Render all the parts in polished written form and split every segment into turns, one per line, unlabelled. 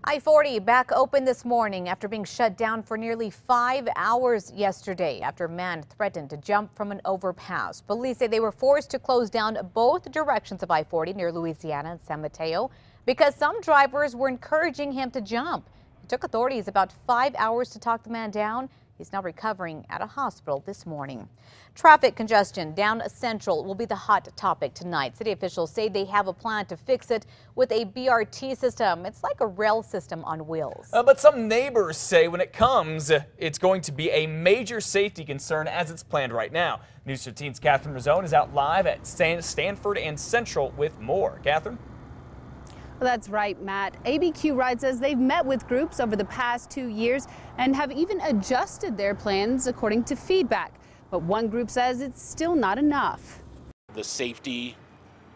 I-40 back open this morning after being shut down for nearly 5 hours yesterday after a man threatened to jump from an overpass. Police say they were forced to close down both directions of I-40 near Louisiana and San Mateo because some drivers were encouraging him to jump. It took authorities about 5 hours to talk the man down. He's now recovering at a hospital this morning. Traffic congestion down Central will be the hot topic tonight. City officials say they have a plan to fix it with a BRT system. It's like a rail system on wheels.
But some neighbors say when it comes, it's going to be a major safety concern as it's planned right now. News 13's Catherine Rizzone is out live at Stanford and Central with more. Catherine?
Well, that's right, Matt. ABQ Ride says they've met with groups over the past 2 years and have even adjusted their plans according to feedback. But one group says it's still not enough.
The safety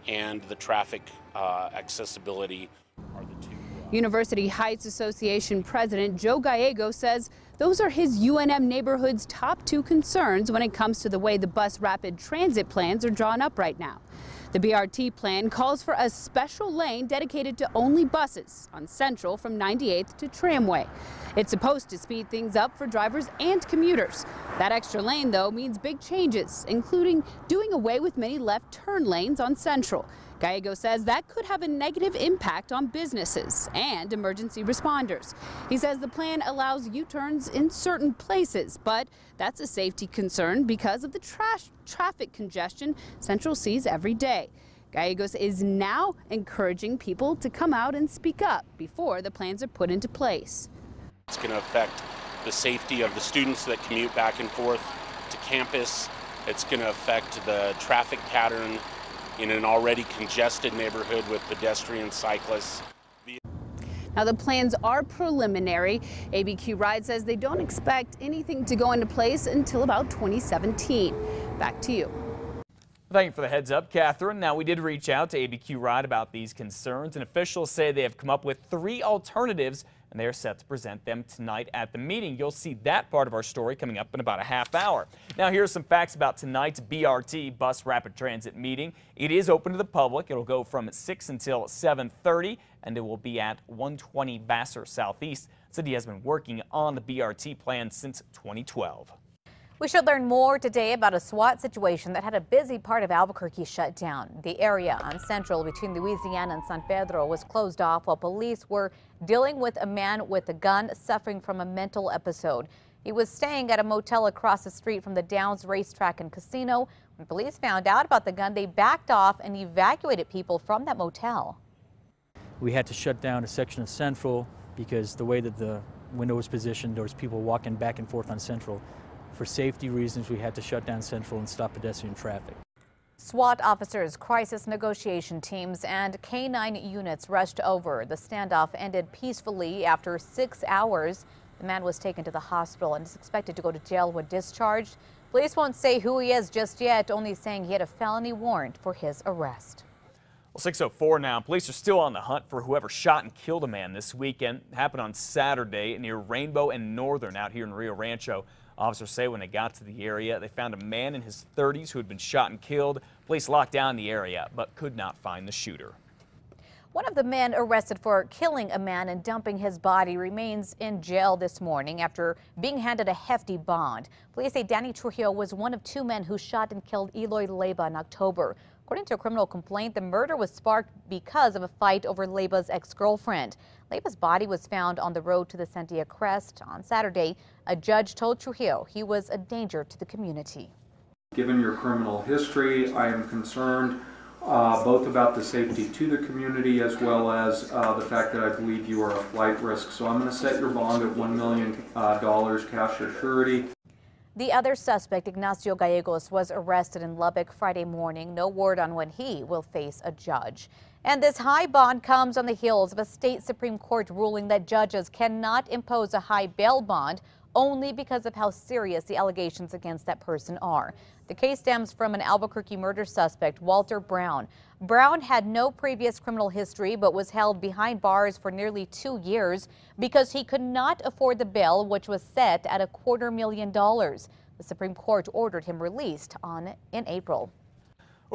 and the traffic accessibility are the two.
University Heights Association President Joe Gallego says those are his UNM neighborhood's top 2 concerns when it comes to the way the bus rapid transit plans are drawn up right now. The BRT plan calls for a special lane dedicated to only buses on Central from 98th to Tramway. It's supposed to speed things up for drivers and commuters. That extra lane, though, means big changes, including doing away with many left turn lanes on Central. Gallego says that could have a negative impact on businesses and emergency responders. He says the plan allows U-turns in certain places, but that's a safety concern because of the traffic congestion Central sees every day. Gallegos is now encouraging people to come out and speak up before the plans are put into place.
It's going to affect the safety of the students that commute back and forth to campus. It's going to affect the traffic pattern in an already congested neighborhood with pedestrians, cyclists.
Now, the plans are preliminary. ABQ Ride says they don't expect anything to go into place until about 2017. Back to you.
Thank you for the heads up, Catherine. Now, we did reach out to ABQ Ride about these concerns, and officials say they have come up with 3 alternatives, and they are set to present them tonight at the meeting. You'll see that part of our story coming up in about a half hour. Now, here are some facts about tonight's BRT Bus Rapid Transit meeting. It is open to the public. It'll go from 6 until 7:30, and it will be at 120 Vassar Southeast. The city has been working on the BRT plan since 2012.
We should learn more today about a SWAT situation that had a busy part of Albuquerque shut down. The area on Central between Louisiana and San Pedro was closed off while police were dealing with a man with a gun suffering from a mental episode. He was staying at a motel across the street from the Downs Racetrack and Casino. When police found out about the gun, they backed off and evacuated people from that motel.
We had to shut down a section of Central because the way that the window was positioned, there was people walking back and forth on Central. For safety reasons, we had to shut down Central and stop pedestrian traffic.
SWAT officers, crisis negotiation teams, and K-9 units rushed over. The standoff ended peacefully after 6 hours. The man was taken to the hospital and is expected to go to jail when discharged. Police won't say who he is just yet, only saying he had a felony warrant for his arrest.
Well, 6:04 now. Police are still on the hunt for whoever shot and killed a man this weekend. It happened on Saturday near Rainbow and Northern out here in Rio Rancho. Officers say when they got to the area, they found a man in his 30s who had been shot and killed. Police locked down the area but could not find the shooter.
One of the men arrested for killing a man and dumping his body remains in jail this morning after being handed a hefty bond. Police say Danny Trujillo was one of 2 men who shot and killed Eloy Leyva in October. According to a criminal complaint, the murder was sparked because of a fight over Leyva's ex-girlfriend. Leyva's body was found on the road to the Sandia Crest on Saturday. A judge told Trujillo he was a danger to the community.
Given your criminal history, I am concerned both about the safety to the community as well as the fact that I believe you are a flight risk. So I'm going to set your bond at $1 million cash or surety.
The other suspect, Ignacio Gallegos, was arrested in Lubbock Friday morning. No word on when he will face a judge. And this high bond comes on the heels of a state Supreme Court ruling that judges cannot impose a high bail bond only because of how serious the allegations against that person are. The case stems from an Albuquerque murder suspect, Walter Brown. Brown had no previous criminal history but was held behind bars for nearly 2 years because he could not afford the bail, which was set at $250,000. The Supreme Court ordered him released in April.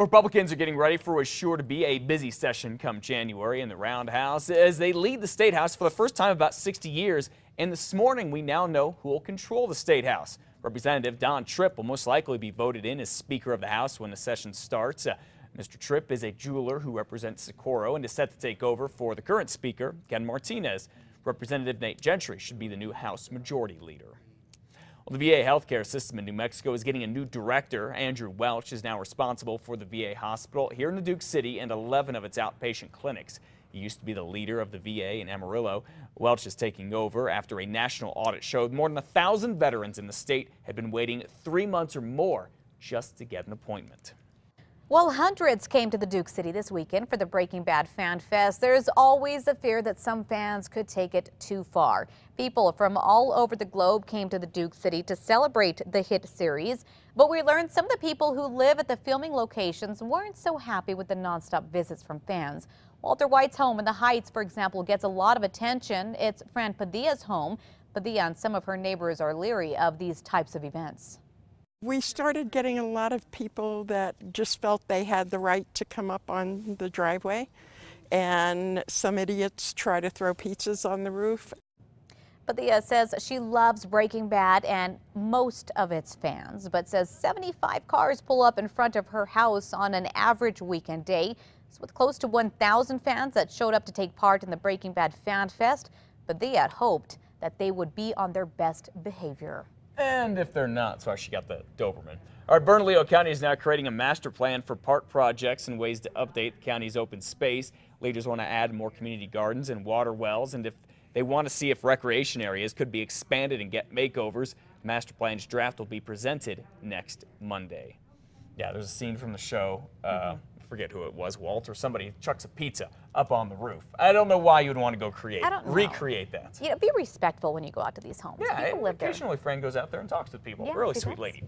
Republicans are getting ready for what's sure to be a busy session come January in the Roundhouse as they lead the State House for the first time in about 60 years. And this morning, we now know who will control the State House. Representative Don Tripp will most likely be voted in as Speaker of the House when the session starts. Mr. Tripp is a jeweler who represents Socorro and is set to take over for the current Speaker, Ken Martinez. Representative Nate Gentry should be the new House Majority Leader. Well, the VA healthcare system in New Mexico is getting a new director. Andrew Welch is now responsible for the VA hospital here in the Duke City and 11 of its outpatient clinics. He used to be the leader of the VA in Amarillo. Welch is taking over after a national audit showed more than 1,000 veterans in the state had been waiting 3 months or more just to get an appointment.
Well, hundreds came to the Duke City this weekend for the Breaking Bad Fan Fest. There's always a fear that some fans could take it too far. People from all over the globe came to the Duke City to celebrate the hit series. But we learned some of the people who live at the filming locations weren't so happy with the nonstop visits from fans. Walter White's home in the Heights, for example, gets a lot of attention. It's Fran Padilla's home. Padilla and some of her neighbors are leery of these types of events.
We started getting a lot of people that just felt they had the right to come up on the driveway, and some idiots try to throw pizzas on the roof.
Padilla says she loves Breaking Bad and most of its fans, but says 75 cars pull up in front of her house on an average weekend day. So with close to 1,000 fans that showed up to take part in the Breaking Bad Fan Fest, Padilla hoped that they would be on their best behavior.
And if they're not, that's why she got the Doberman. All right, Bernalillo County is now creating a master plan for park projects and ways to update the county's open space. Leaders want to add more community gardens and water wells, and if they want to see if recreation areas could be expanded and get makeovers, the master plan's draft will be presented next Monday. Yeah, there's a scene from the show. I forget who it was, Walt, or somebody chucks a pizza up on the roof. I don't know why you'd want to go recreate that.
You know, be respectful when you go out to these homes.
Yeah,
people live there.
Occasionally Fran goes out there and talks to people.
Yeah,
Really
she
sweet
does.
lady.